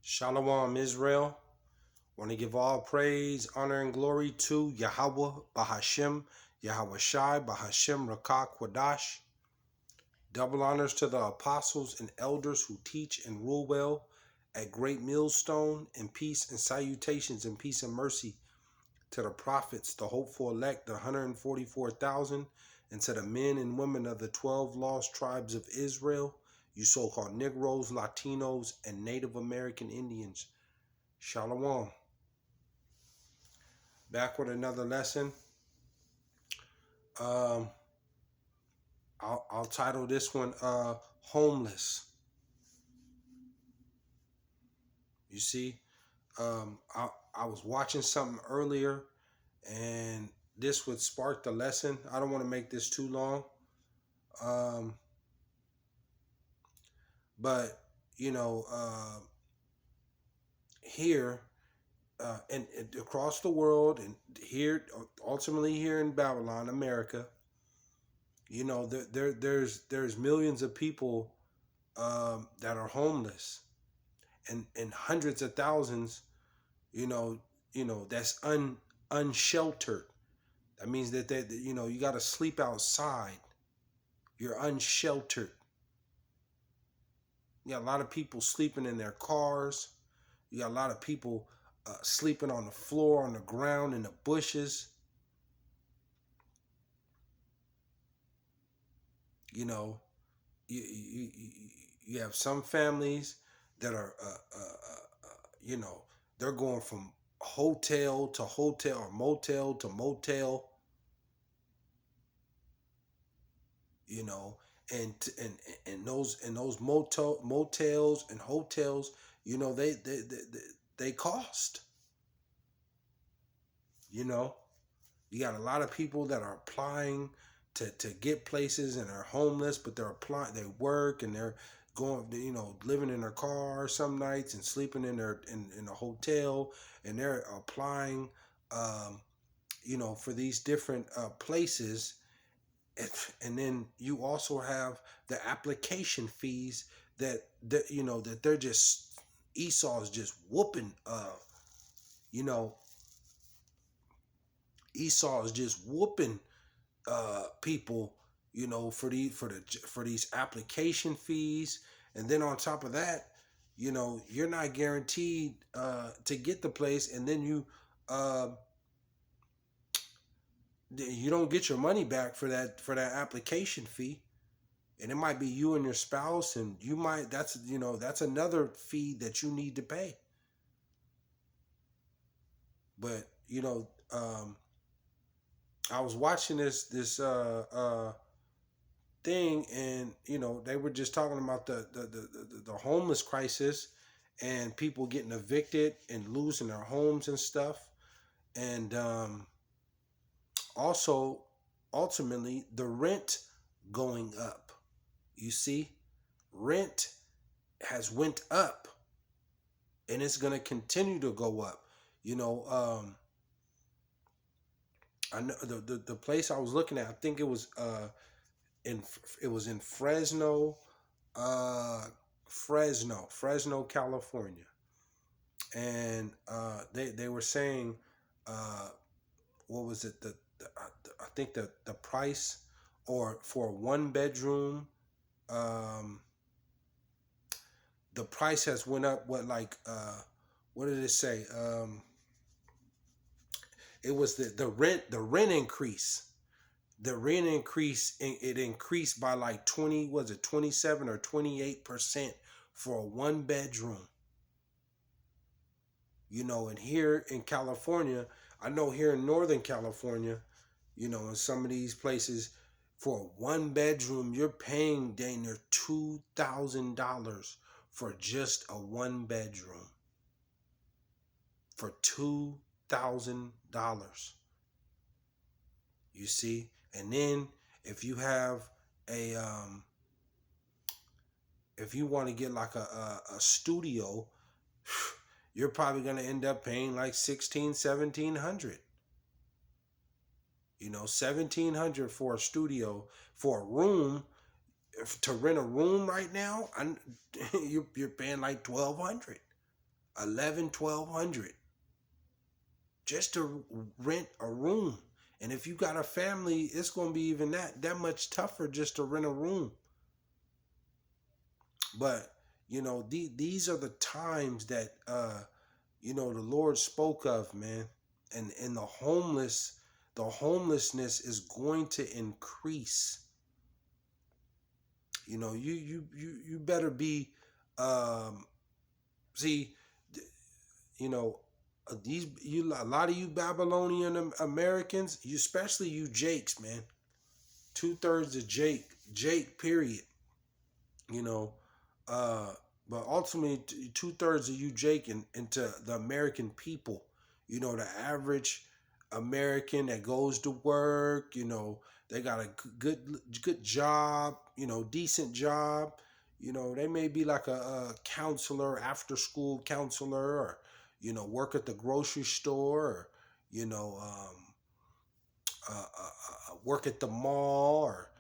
Shalom, Israel. Want to give all praise, honor, and glory to Yahawah, BAHASHAM, YAHAWAHSHI, BAHASHAM, Rakah, Kwadash. Double honors to the apostles and elders who teach and rule well at Great Millstone, and peace and salutations and peace and mercy to the prophets, the hopeful elect, the 144,000, and to the men and women of the 12 lost tribes of Israel, you so-called Negroes, Latinos, and Native American Indians. Shalom. Back with another lesson. I'll title this one Homeless. You see, I was watching something earlier, and this would spark the lesson. I don't want to make this too long. But, you know, here and across the world, and here, ultimately here in Babylon, America, you know, there's millions of people that are homeless, and hundreds of thousands, you know, that's unsheltered. That means that you got to sleep outside. You're unsheltered. You got a lot of people sleeping in their cars. You got a lot of people sleeping on the floor, on the ground, in the bushes. You know, you have some families that are, you know, they're going from hotel to hotel or motel to motel. You know, and those motels and hotels, you know, they cost. You know, you got a lot of people that are applying to get places and are homeless, but they're applying, they work, and they're going, you know, living in their car some nights and sleeping in a hotel, and they're applying, you know, for these different places. And then you also have the application fees that you know, that they're just, Esau is just whooping, you know, Esau is just whooping people, you know, for these application fees. And then on top of that, you know, you're not guaranteed to get the place, and then you don't get your money back for that application fee. And it might be you and your spouse, and you might, that's, you know, that's another fee that you need to pay. But, you know, I was watching this thing, and, you know, they were just talking about the homeless crisis, and people getting evicted and losing their homes and stuff. And also, ultimately, the rent going up. You see, rent has went up, and it's going to continue to go up. You know, I know the place I was looking at, I think it was in Fresno, Fresno, California. And they were saying, what was it, I think the price, or for a 1 bedroom, the price has went up, what did it say? It was the rent increase. The rent increase, it increased by like 27 or 28% for a 1 bedroom. You know, and here in California, I know here in Northern California, you know, in some of these places, for a 1 bedroom, you're paying dang near $2,000 for just a 1 bedroom. For $2,000. You see? And then if you have if you want to get like a studio, you're probably going to end up paying like $1,700. You know, $1,700 for a studio. For a room, to rent a room right now, you're paying like $1,200. $1,100, 1,200 just to rent a room. And if you got a family, it's going to be even that much tougher just to rent a room. But these are the times that the Lord spoke of, man. And the homelessness is going to increase. You better be see, a lot of you Babylonian Americans, especially you Jakes, man. 2/3 of Jake period. you know but ultimately 2/3 of you Jake into the American people, the average American that goes to work, they got a good job, decent job, they may be like a counselor, after school counselor, or work at the grocery store, or work at the mall, or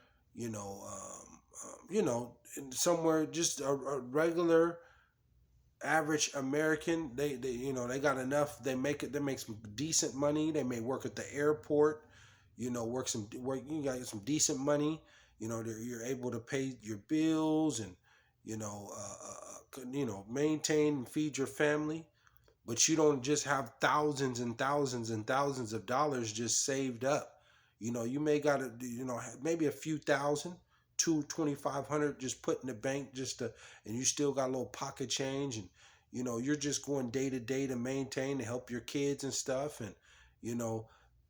somewhere, just a regular average American. They got enough. They make some decent money. They may work at the airport. You got some decent money. You're able to pay your bills and maintain and feed your family. But you don't just have thousands and thousands and thousands of dollars just saved up. You may got maybe a few thousand, 2,500 just put in the bank, and you still got a little pocket change, and you're just going day to day to maintain, to help your kids and stuff, and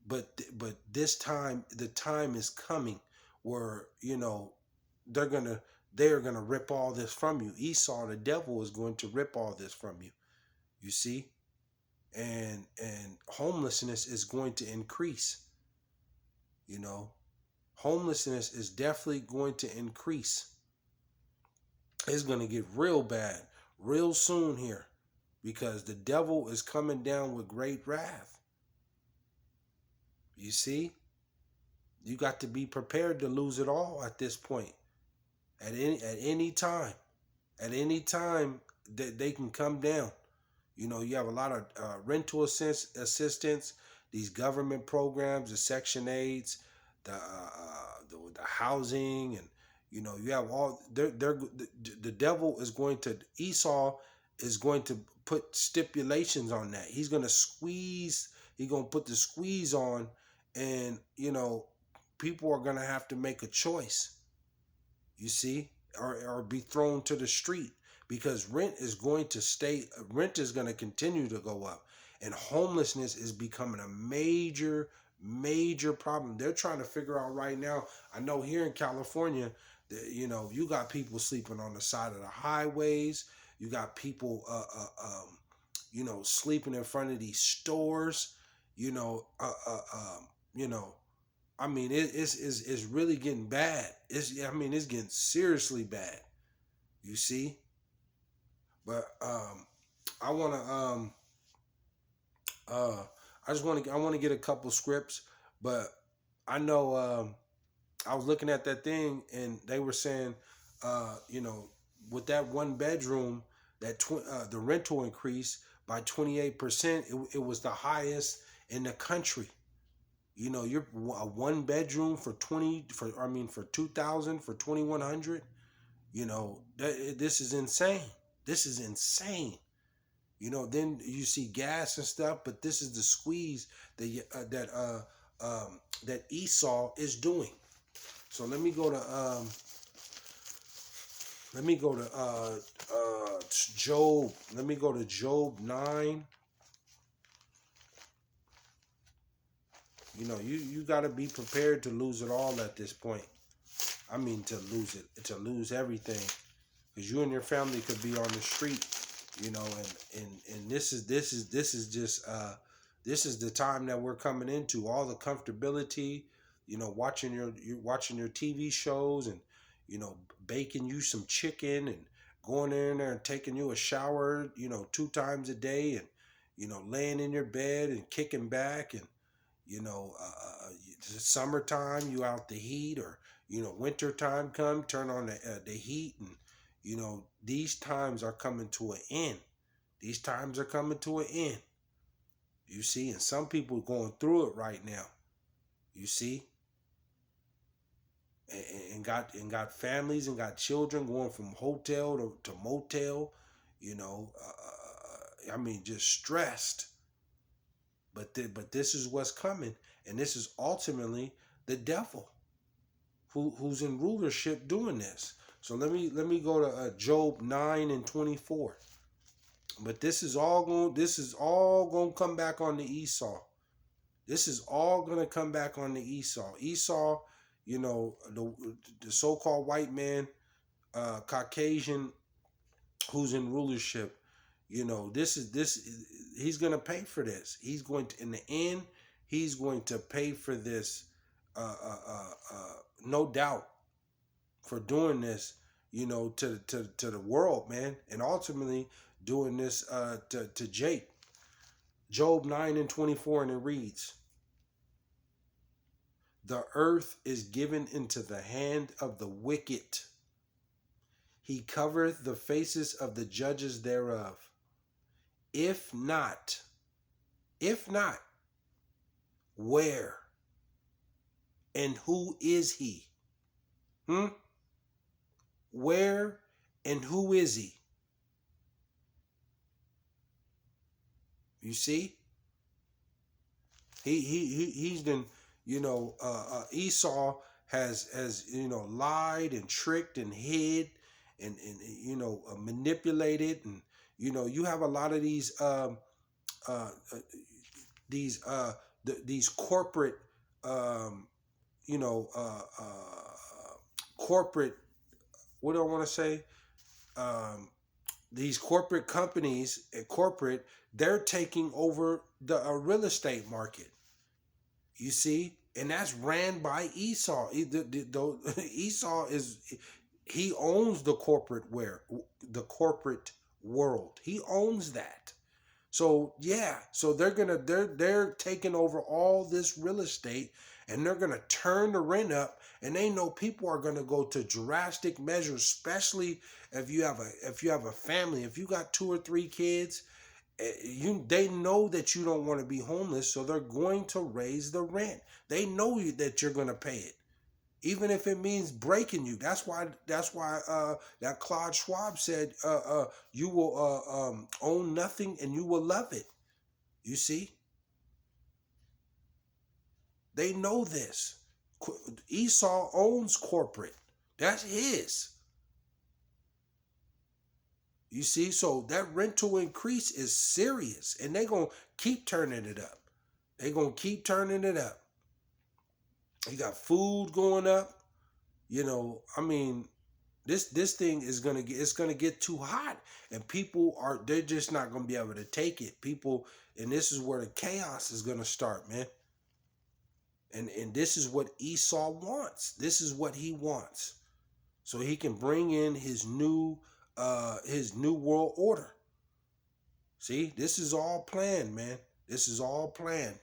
but this time, the time is coming where they're gonna rip all this from you. Esau, the devil, is going to rip all this from you. You see, and homelessness is going to increase. Homelessness is definitely going to increase. It's going to get real bad real soon here, because the devil is coming down with great wrath. You see, you got to be prepared to lose it all at this point. At any time, that they can come down. You have a lot of rental assistance, these government programs, the Section 8s, the housing, and you have all. The devil is going to, Esau is going to put stipulations on that. He's going to squeeze. He's going to put the squeeze on, and people are going to have to make a choice. You see, or be thrown to the street. Because rent is going to continue to go up. And homelessness is becoming a major, major problem. They're trying to figure out right now. I know here in California, you got people sleeping on the side of the highways. You got people, sleeping in front of these stores. I mean, it's really getting bad. It's getting seriously bad. You see? But I want to get a couple scripts, but I know I was looking at that thing, and they were saying with that one bedroom, that the rental increase by 28%, it was the highest in the country. You're a one bedroom for 2,000, for 2,100. This is insane. This is insane. Then you see gas and stuff, but this is the squeeze that Esau is doing. So let me go to Job. Let me go to Job 9. You got to be prepared to lose it all at this point. I mean, to lose everything. Because you and your family could be on the street, and this is just this is the time that we're coming into. All the comfortability, watching your TV shows, and baking you some chicken, and going in there and taking you a shower, 2 times a day, and laying in your bed and kicking back, and summertime you out the heat, or winter time turn on the heat, and these times are coming to an end. These times are coming to an end. You see, and some people are going through it right now. You see, and got families and got children going from hotel to motel. You know, I mean, just stressed. But this is what's coming, and this is ultimately the devil who's in rulership doing this. So let me go to Job 9:24. But this is all going to come back on the Esau. This is all going to come back on the Esau. Esau, you know, the so-called white man, Caucasian, who's in rulership. You know, this. He's going to pay for this. He's going to, in the end, he's going to pay for this. No doubt, for doing this. You know, to the world, man, and ultimately doing this to Jake. Job 9:24, and it reads, "The earth is given into the hand of the wicked. He covereth the faces of the judges thereof. If not, where and who is he?" Where and who is he? You see, he's been, you know, Esau has you know, lied and tricked and hid and you know, manipulated, and you know, you have a lot of these corporate you know, corporate, what do I want to say? These corporate companies, they're taking over the real estate market. You see, and that's ran by Esau. Esau he owns the corporate world. He owns that. So yeah, so they're taking over all this real estate, and they're gonna turn the rent up, and they know people are gonna go to drastic measures, especially if you have a family, if you got 2 or 3 kids, they know that you don't want to be homeless, so they're going to raise the rent. They know that you're gonna pay it, even if it means breaking you. That's why that Claude Schwab said, you will own nothing and you will love it. You see, they know this. Esau owns corporate. That's his. You see, so that rental increase is serious, and they're going to keep turning it up. They're going to keep turning it up. You got food going up. You know, I mean, this thing is it's gonna get too hot, and they're just not gonna be able to take it. People, and this is where the chaos is gonna start, man. And this is what Esau wants. This is what he wants, so he can bring in his new world order. See, this is all planned, man. This is all planned.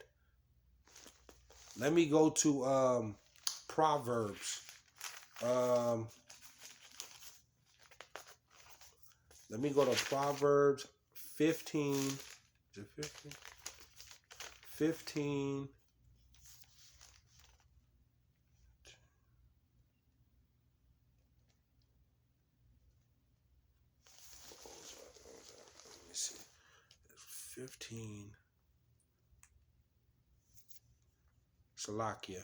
Let me go to Proverbs. Let me go to Proverbs 15. Is it 15? 15. Let me see. 15. Salakia.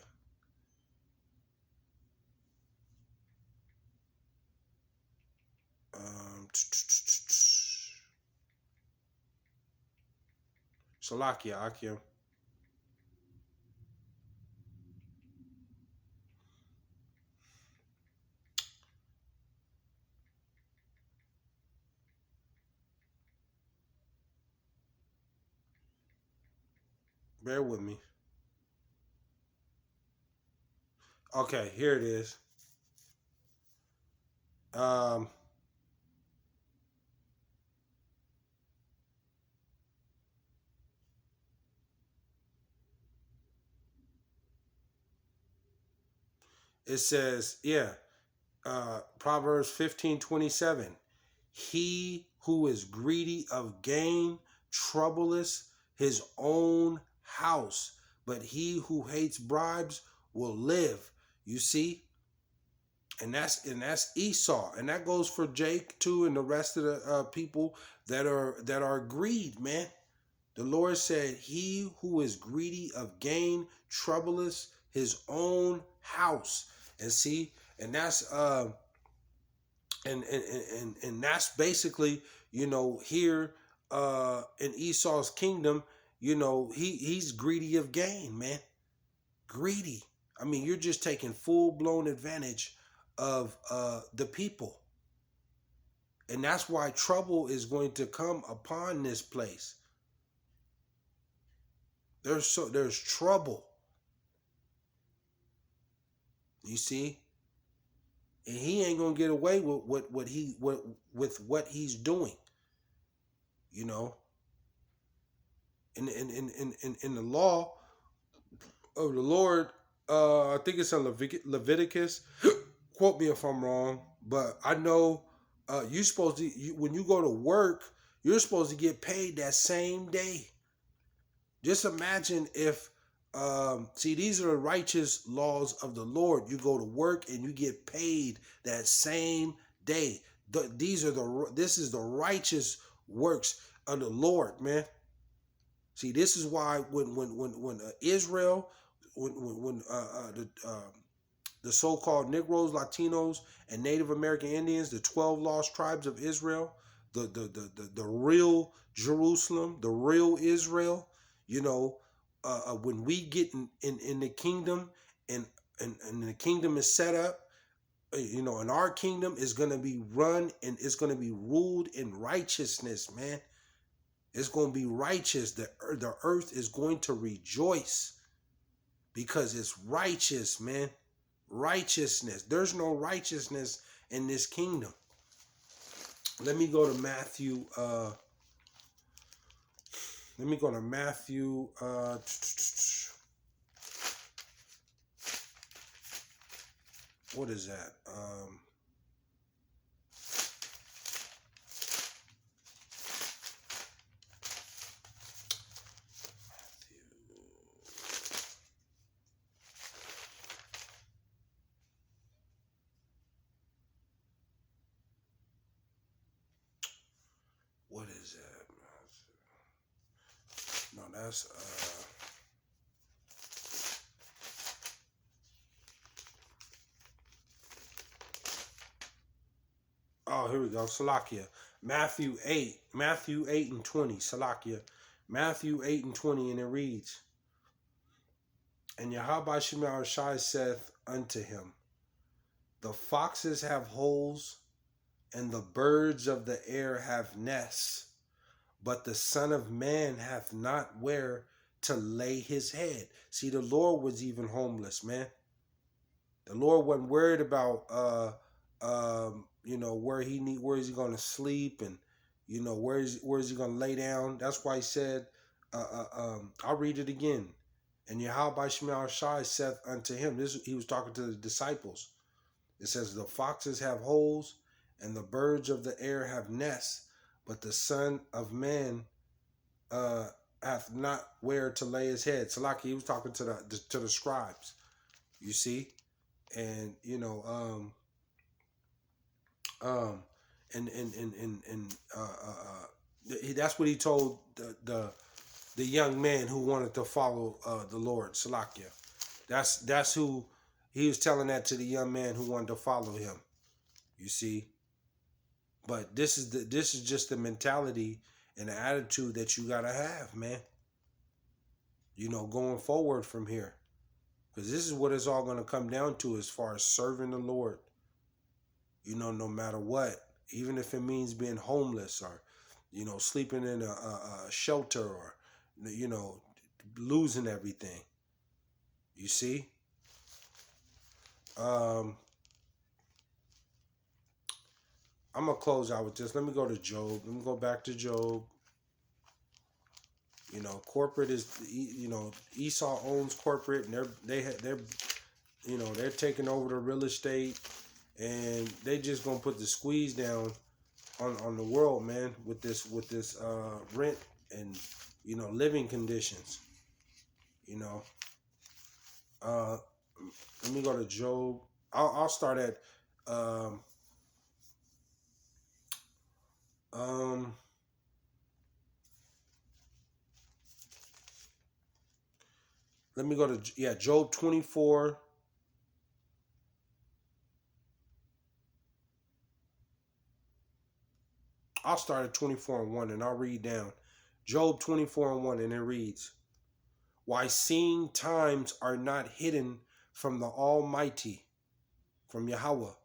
Salakia, Akim. Bear with me. Okay, here it is. It says, yeah, Proverbs 15:27. He who is greedy of gain troubleth his own house, but he who hates bribes will live. You see? And that's Esau, and that goes for Jake too, and the rest of the people that are greed, man. The Lord said, "He who is greedy of gain troubleth his own house." And see, and that's and that's basically, you know, here in Esau's kingdom, you know, he's greedy of gain, man. Greedy. I mean, you're just taking full-blown advantage of the people. And that's why trouble is going to come upon this place. There's trouble. You see? And he ain't gonna get away with what he's doing. You know? In the law of the Lord, I think it's in Leviticus. Quote me if I'm wrong, but I know you're supposed to, when you go to work, you're supposed to get paid that same day. Just imagine if, see, these are the righteous laws of the Lord. You go to work and you get paid that same day. This is the righteous works of the Lord, man. See, this is why when Israel, the so-called Negroes, Latinos, and Native American Indians, the 12 lost tribes of Israel, the real Jerusalem, the real Israel, you know, when we get in the kingdom and the kingdom is set up, you know, and our kingdom is going to be run and it's going to be ruled in righteousness, man. It's going to be righteous. The earth is going to rejoice because it's righteous, man. Righteousness. There's no righteousness in this kingdom. Let me go to Matthew. What is that? What is that? No, that's oh, here we go. Salakia. Matthew 8 and 20. Salakia. Matthew 8 and 20, and it reads, "And YAHAWAHSHI saith unto him, The foxes have holes, and the birds of the air have nests, but the Son of Man hath not where to lay his head." See, the Lord was even homeless, man. The Lord wasn't worried about you know, where is he gonna sleep, and you know, where is he gonna lay down. That's why he said, I'll read it again. "And YAHAWAHSHI saith unto him," he was talking to the disciples. It says, "The foxes have holes, and the birds of the air have nests, but the Son of Man hath not where to lay his head." So like he was talking to the scribes, you see, and you know, that's what he told the young man who wanted to follow the Lord, Salakia. That's who he was telling that to, the young man who wanted to follow him. You see, but this is just the mentality and the attitude that you gotta have, man. You know, going forward from here, because this is what it's all gonna come down to as far as serving the Lord. You know, no matter what, even if it means being homeless or, you know, sleeping in a shelter or, you know, losing everything. You see? I'm going to close out with this. Let me go to Job. Let me go back to Job. You know, corporate is, you know, Esau owns corporate, and they're you know, they're taking over the real estate, and they just going to put the squeeze down on the world, man, with this rent and living conditions. You know, uh, let me go to Job. I'll start at um, um, let me go to Job 24. I'll start at 24:1 and I'll read down. Job 24:1, and it reads, "Why seeing times are not hidden from the Almighty, from Yahawah?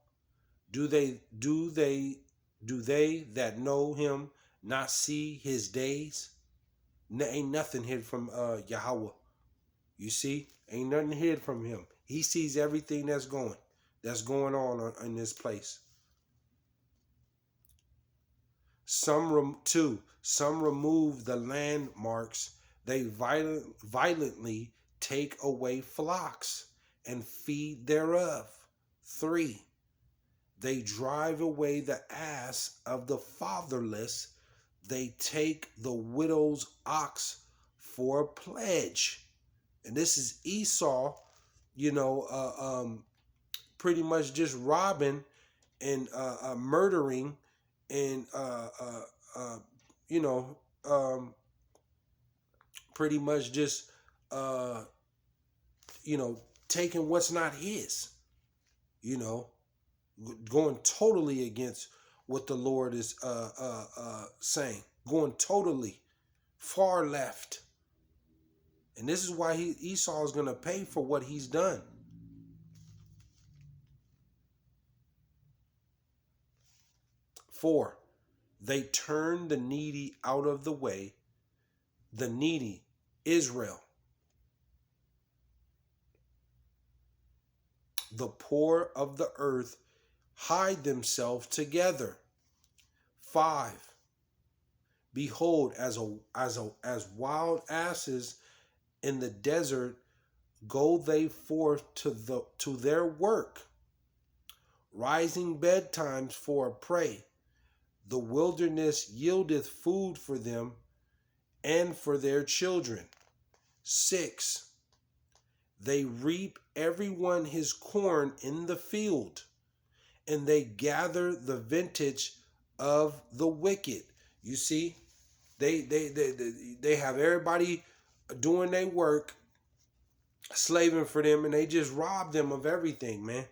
Do they that know him not see his days?" Ain't nothing hid from Yahawah. You see, ain't nothing hid from him. He sees everything that's going on in this place. Some remove the landmarks. They violently take away flocks and feed thereof. 3, they drive away the ass of the fatherless. They take the widow's ox for a pledge. And this is Esau, pretty much just robbing and murdering and you know pretty much just uh, taking what's not his. You know, going totally against what the Lord is saying. Going totally far left. And this is why Esau is going to pay for what he's done. 4, they turn the needy out of the way. The needy, Israel. The poor of the earth hide themselves together. 5, behold, as wild asses in the desert go they forth to their work, rising betimes for a prey. The wilderness yieldeth food for them and for their children. 6, they reap everyone his corn in the field, and they gather the vintage of the wicked. You see, they have everybody doing their work, slaving for them, and they just rob them of everything, man.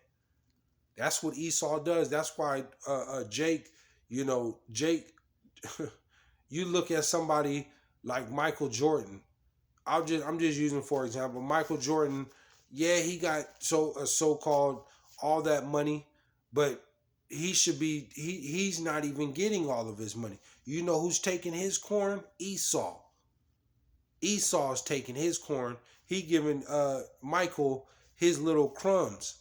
That's what Esau does. That's why Jake, Jake, you look at somebody like Michael Jordan. I'm just using for example Michael Jordan. Yeah, he got so-called all that money, but he's not even getting all of his money. You know who's taking his corn? Esau. Esau's taking his corn. He giving Michael his little crumbs.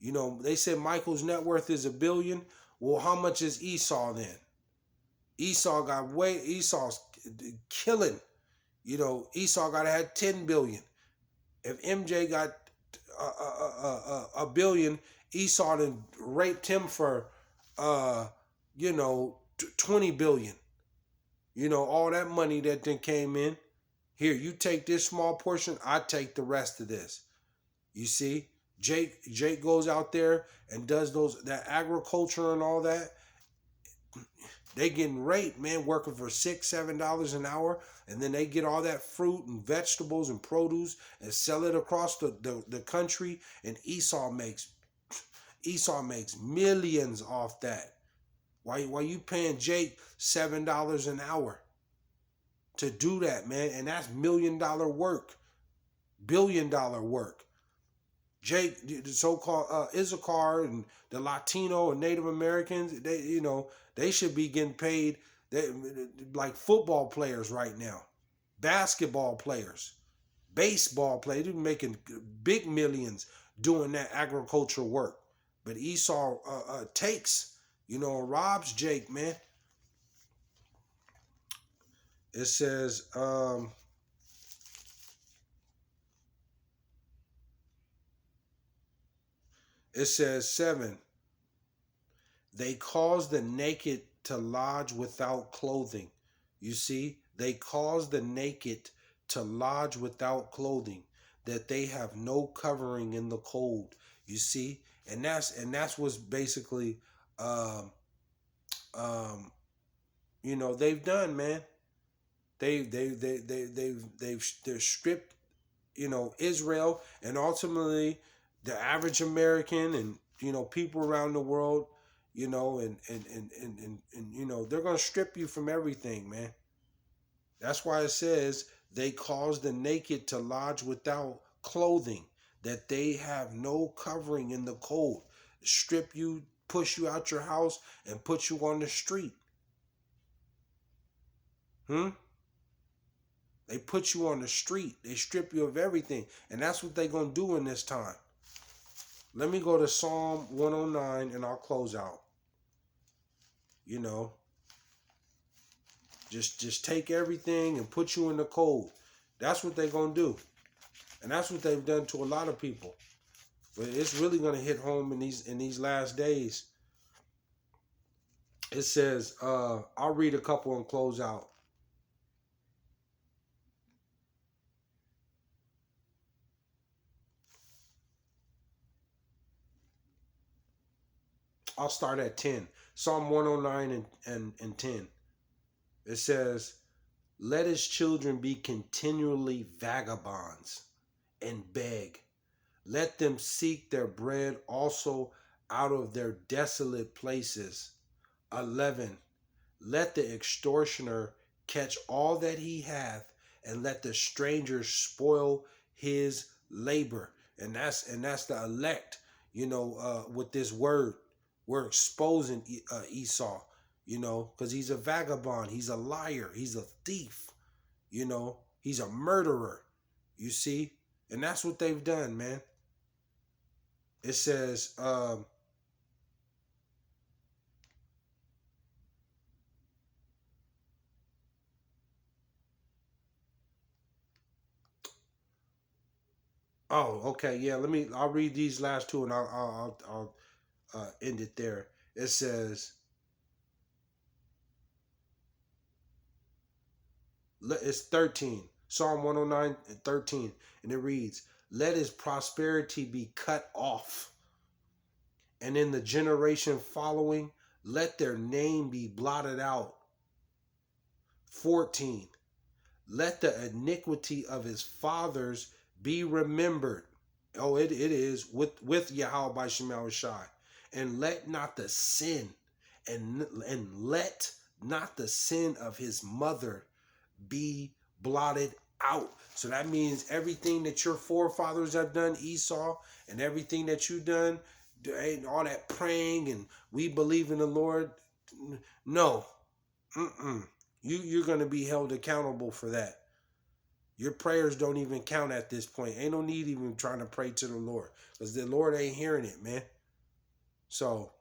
They said Michael's net worth is $1 billion. Well, how much is Esau then? Esau's killing. Esau got to have 10 billion. If MJ got $1 billion, Esau then raped him for 20 billion. All that money that then came in. Here, you take this small portion, I take the rest of this. You see, Jake goes out there and does that agriculture and all that. They getting raped, man, working for $6-7 an hour, and then they get all that fruit and vegetables and produce and sell it across the country, and Esau makes millions off that. Why you paying Jake $7 an hour to do that, man? And that's $1 million work, $1 billion work. Jake, the so-called Issachar and the Latino and Native Americans, they should be getting paid like football players right now, basketball players, baseball players. They're making big millions doing that agricultural work. But Esau takes, robs Jake, man. It says, It says 7, They cause the naked to lodge without clothing. You see, they cause the naked to lodge without clothing, that they have no covering in the cold. You see, and that's what's basically, um, um, they've done, man. They're stripped, Israel, and ultimately the average American, and people around the world, and they're gonna strip you from everything, man. That's why it says they cause the naked to lodge without clothing, that they have no covering in the cold. Strip you, push you out your house, and put you on the street. They put you on the street. They strip you of everything. And that's what they're going to do in this time. Let me go to Psalm 109 and I'll close out. Just take everything and put you in the cold. That's what they're going to do. And that's what they've done to a lot of people. But it's really going to hit home in these last days. It says, I'll read a couple and close out. I'll start at 10. Psalm 109 and 10. It says, let his children be continually vagabonds and beg. Let them seek their bread also out of their desolate places. 11. Let the extortioner catch all that he hath, and let the stranger spoil his labor. And that's the elect, with this word. We're exposing Esau, because he's a vagabond. He's a liar. He's a thief. He's a murderer. You see? And that's what they've done, man. It says, oh, okay, yeah. I'll read these last two and I'll end it there. It says, it's 13. Psalm 109 and 13. And it reads, let his prosperity be cut off. And in the generation following, let their name be blotted out. 14. Let the iniquity of his fathers be remembered. Oh, it is with YAHAWAHSHI. And let not the sin, and let not the sin of his mother be blotted out. So that means everything that your forefathers have done, Esau, and everything that you done, all that praying and we believe in the Lord, no. You're going to be held accountable for that. Your prayers don't even count at this point. Ain't no need even trying to pray to the Lord, because the Lord ain't hearing it, man. So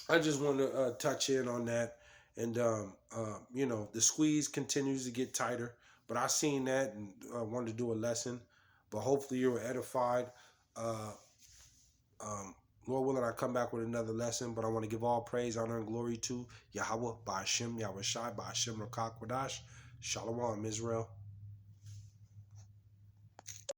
I just want to touch in on that. And, the squeeze continues to get tighter. But I seen that and wanted to do a lesson. But hopefully you were edified. Lord willing, I come back with another lesson. But I want to give all praise, honor, and glory to Yahawah, BAHASHAM, YAHAWAHSHI, BAHASHAM, Rakak, Wadash. Shalom, Israel.